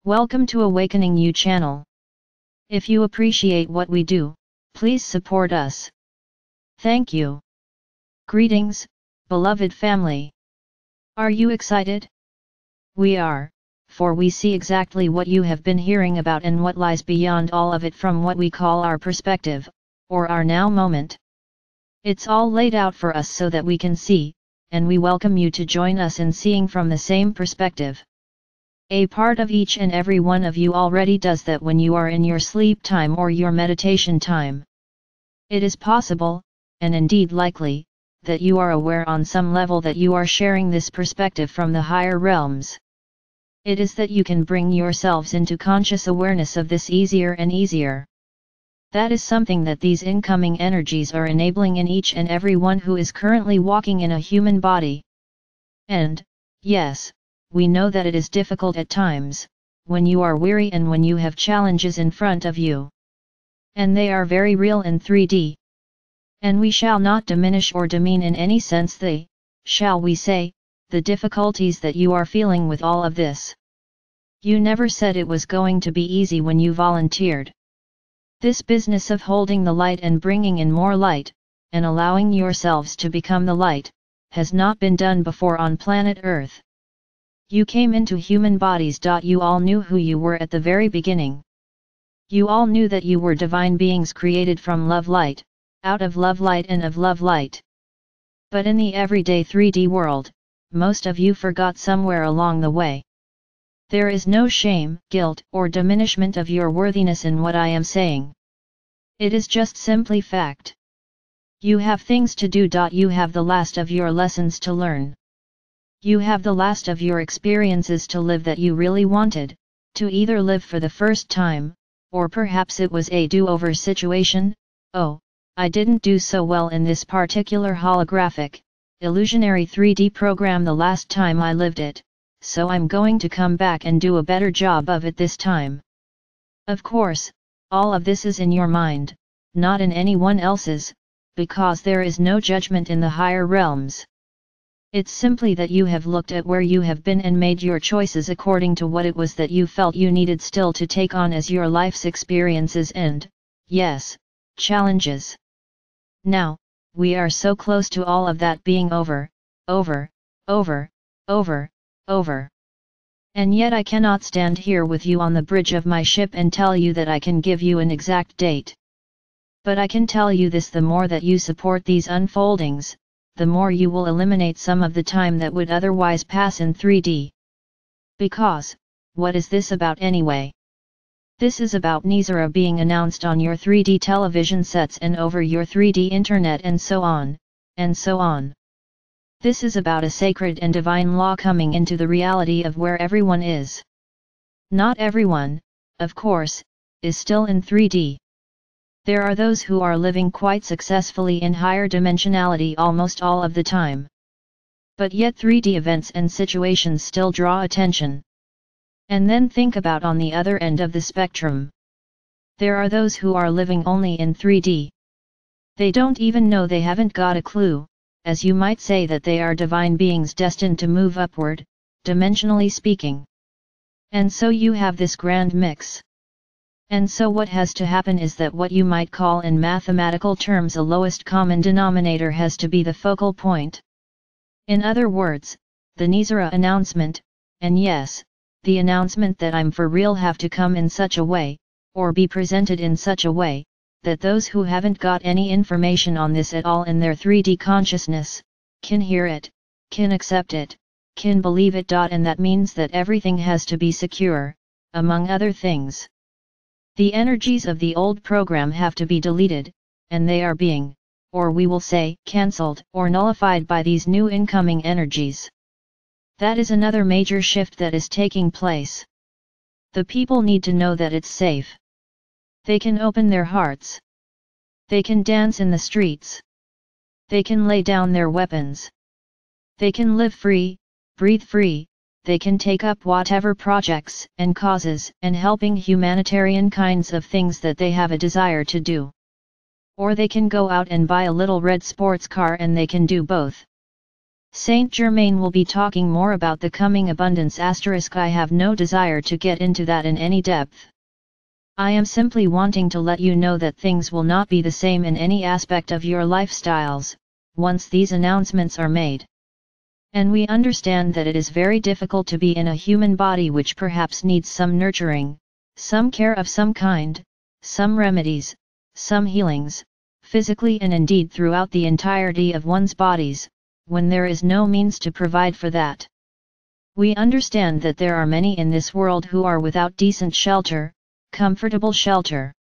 Welcome to Awakening You channel. If you appreciate what we do, please support us. Thank you. Greetings, beloved family. Are you excited? We are, for we see exactly what you have been hearing about and what lies beyond all of it from what we call our perspective, or our now moment. It's all laid out for us so that we can see, and we welcome you to join us in seeing from the same perspective. A part of each and every one of you already does that when you are in your sleep time or your meditation time. It is possible, and indeed likely, that you are aware on some level that you are sharing this perspective from the higher realms. It is that you can bring yourselves into conscious awareness of this easier and easier. That is something that these incoming energies are enabling in each and every one who is currently walking in a human body. And, yes, we know that it is difficult at times, when you are weary and when you have challenges in front of you. And they are very real in 3D. And we shall not diminish or demean in any sense the, shall we say, the difficulties that you are feeling with all of this. You never said it was going to be easy when you volunteered. This business of holding the light and bringing in more light, and allowing yourselves to become the light, has not been done before on planet Earth. You came into human bodies. You all knew who you were at the very beginning. You all knew that you were divine beings created from love light, out of love light and of love light. But in the everyday 3D world, most of you forgot somewhere along the way. There is no shame, guilt, or diminishment of your worthiness in what I am saying. It is just simply fact. You have things to do. You have the last of your lessons to learn. You have the last of your experiences to live that you really wanted, to either live for the first time, or perhaps it was a do-over situation. Oh, I didn't do so well in this particular holographic, illusionary 3D program the last time I lived it, so I'm going to come back and do a better job of it this time. Of course, all of this is in your mind, not in anyone else's, because there is no judgment in the higher realms. It's simply that you have looked at where you have been and made your choices according to what it was that you felt you needed still to take on as your life's experiences and, yes, challenges. Now, we are so close to all of that being over. And yet I cannot stand here with you on the bridge of my ship and tell you that I can give you an exact date. But I can tell you this: the more that you support these unfoldings, the more you will eliminate some of the time that would otherwise pass in 3D. Because, what is this about anyway? This is about Nizara being announced on your 3D television sets and over your 3D internet and so on, and so on. This is about a sacred and divine law coming into the reality of where everyone is. Not everyone, of course, is still in 3D. There are those who are living quite successfully in higher dimensionality almost all of the time. But yet 3D events and situations still draw attention. And then think about on the other end of the spectrum. There are those who are living only in 3D. They don't even know, they haven't got a clue, as you might say, that they are divine beings destined to move upward, dimensionally speaking. And so you have this grand mix. And so what has to happen is that what you might call in mathematical terms a lowest common denominator has to be the focal point. In other words, the Nizara announcement, and yes, the announcement that I'm for real, have to come in such a way, or be presented in such a way, that those who haven't got any information on this at all in their 3D consciousness, can hear it, can accept it, can believe it. And that means that everything has to be secure, among other things. The energies of the old program have to be deleted, and they are being, or we will say, cancelled or nullified by these new incoming energies. That is another major shift that is taking place. The people need to know that it's safe. They can open their hearts. They can dance in the streets. They can lay down their weapons. They can live free, breathe free. They can take up whatever projects and causes and helping humanitarian kinds of things that they have a desire to do. Or they can go out and buy a little red sports car, and they can do both. Saint Germain will be talking more about the coming abundance. I have no desire to get into that in any depth. I am simply wanting to let you know that things will not be the same in any aspect of your lifestyles, once these announcements are made. And we understand that it is very difficult to be in a human body which perhaps needs some nurturing, some care of some kind, some remedies, some healings, physically and indeed throughout the entirety of one's bodies, when there is no means to provide for that. We understand that there are many in this world who are without decent shelter, comfortable shelter.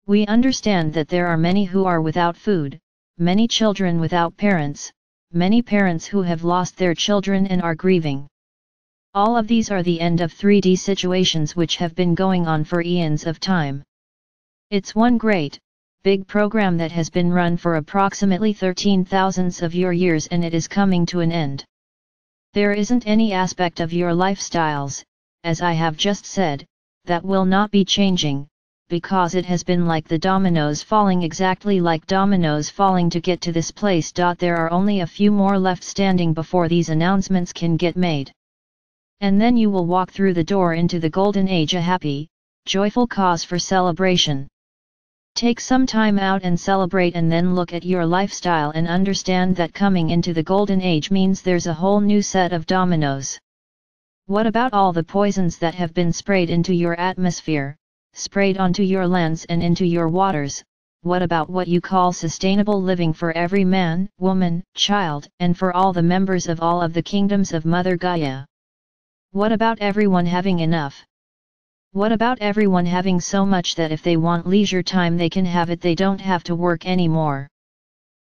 We understand that there are many who are without food, many children without parents, many parents who have lost their children and are grieving. All of these are the end of 3D situations which have been going on for eons of time. It's one great, big program that has been run for approximately 13,000 of your years, and it is coming to an end. There isn't any aspect of your lifestyles, as I have just said, that will not be changing, because it has been like the dominoes falling, exactly like dominoes falling to get to this place. There are only a few more left standing before these announcements can get made. And then you will walk through the door into the golden age, a happy, joyful cause for celebration. Take some time out and celebrate, and then look at your lifestyle and understand that coming into the golden age means there's a whole new set of dominoes. What about all the poisons that have been sprayed into your atmosphere, sprayed onto your lands and into your waters? What about what you call sustainable living for every man, woman, child, and for all the members of all of the kingdoms of Mother Gaia? What about everyone having enough? What about everyone having so much that if they want leisure time they can have it, they don't have to work anymore?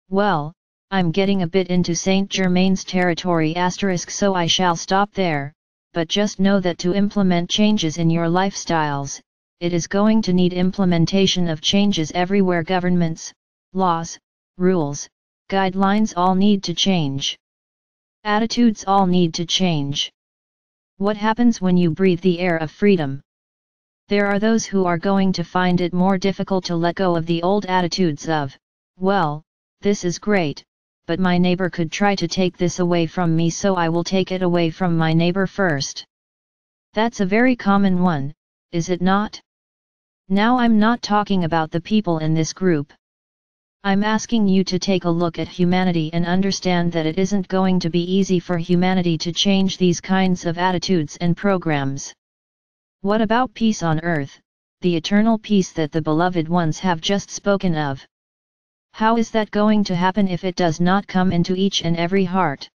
Well, I'm getting a bit into Saint Germain's territory *, so I shall stop there. But just know that to implement changes in your lifestyles, it is going to need implementation of changes everywhere. Governments, laws, rules, guidelines all need to change. Attitudes all need to change. What happens when you breathe the air of freedom? There are those who are going to find it more difficult to let go of the old attitudes of, well, this is great, but my neighbor could try to take this away from me, so I will take it away from my neighbor first. That's a very common one, is it not? Now I'm not talking about the people in this group. I'm asking you to take a look at humanity and understand that it isn't going to be easy for humanity to change these kinds of attitudes and programs. What about peace on earth, the eternal peace that the beloved ones have just spoken of? How is that going to happen if it does not come into each and every heart?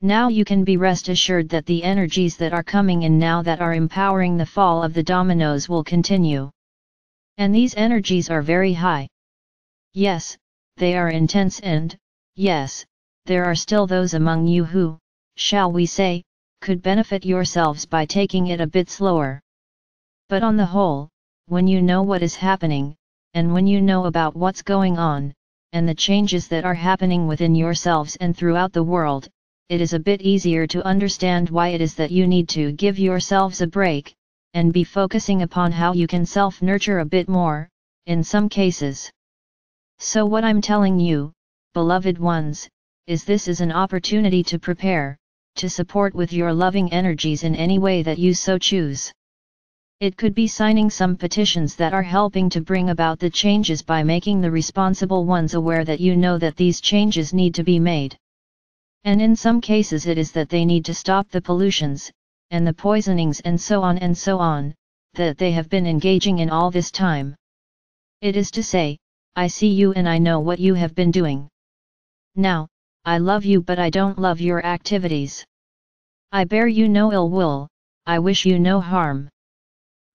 Now you can be rest assured that the energies that are coming in now that are empowering the fall of the dominoes will continue. And these energies are very high. Yes, they are intense, and, yes, there are still those among you who, shall we say, could benefit yourselves by taking it a bit slower. But on the whole, when you know what is happening, and when you know about what's going on, and the changes that are happening within yourselves and throughout the world, it is a bit easier to understand why it is that you need to give yourselves a break, and be focusing upon how you can self-nurture a bit more, in some cases. So what I'm telling you, beloved ones, is this is an opportunity to prepare, to support with your loving energies in any way that you so choose. It could be signing some petitions that are helping to bring about the changes by making the responsible ones aware that you know that these changes need to be made. And in some cases it is that they need to stop the pollutions, and the poisonings and so on, that they have been engaging in all this time. It is to say, I see you and I know what you have been doing. Now, I love you but I don't love your activities. I bear you no ill will, I wish you no harm.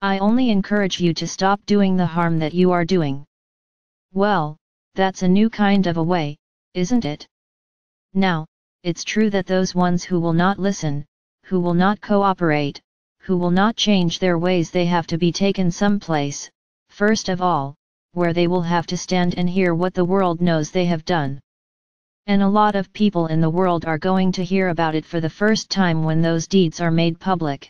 I only encourage you to stop doing the harm that you are doing. Well, that's a new kind of a way, isn't it? Now, it's true that those ones who will not listen, who will not cooperate, who will not change their ways, they have to be taken someplace, first of all, where they will have to stand and hear what the world knows they have done. And a lot of people in the world are going to hear about it for the first time when those deeds are made public.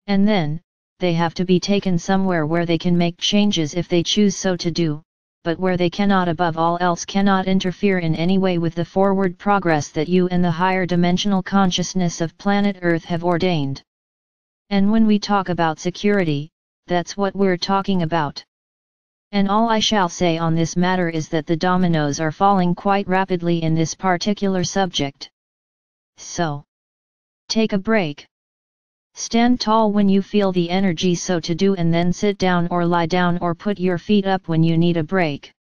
And then, they have to be taken somewhere where they can make changes if they choose so to do, but where they cannot above all else cannot interfere in any way with the forward progress that you and the higher dimensional consciousness of planet Earth have ordained. And when we talk about security, that's what we're talking about. And all I shall say on this matter is that the dominoes are falling quite rapidly in this particular subject. So, take a break. Stand tall when you feel the energy so to do, and then sit down or lie down or put your feet up when you need a break.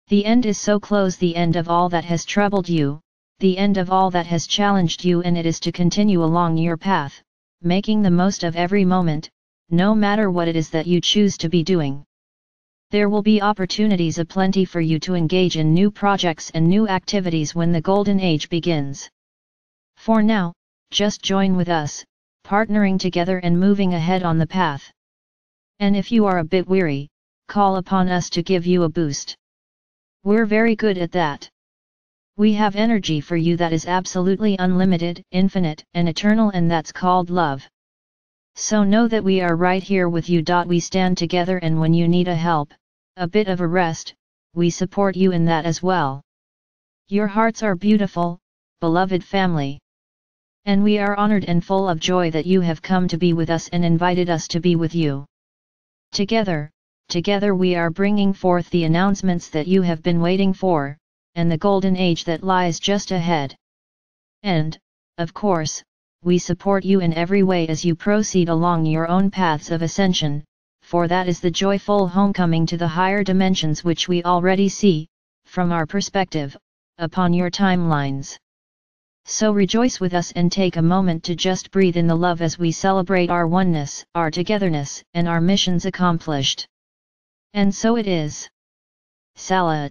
The end is so close, the end of all that has troubled you, the end of all that has challenged you, and it is to continue along your path, making the most of every moment, no matter what it is that you choose to be doing. There will be opportunities aplenty for you to engage in new projects and new activities when the golden age begins. For now, just join with us, partnering together and moving ahead on the path. And if you are a bit weary, call upon us to give you a boost. We're very good at that. We have energy for you that is absolutely unlimited, infinite, and eternal, and that's called love. So know that we are right here with you. We stand together, and when you need a help, a bit of a rest, we support you in that as well. Your hearts are beautiful, beloved family. And we are honored and full of joy that you have come to be with us and invited us to be with you. Together we are bringing forth the announcements that you have been waiting for, and the golden age that lies just ahead. And, of course, we support you in every way as you proceed along your own paths of ascension, for that is the joyful homecoming to the higher dimensions which we already see, from our perspective, upon your timelines. So rejoice with us and take a moment to just breathe in the love as we celebrate our oneness, our togetherness, and our missions accomplished. And so it is. Salat.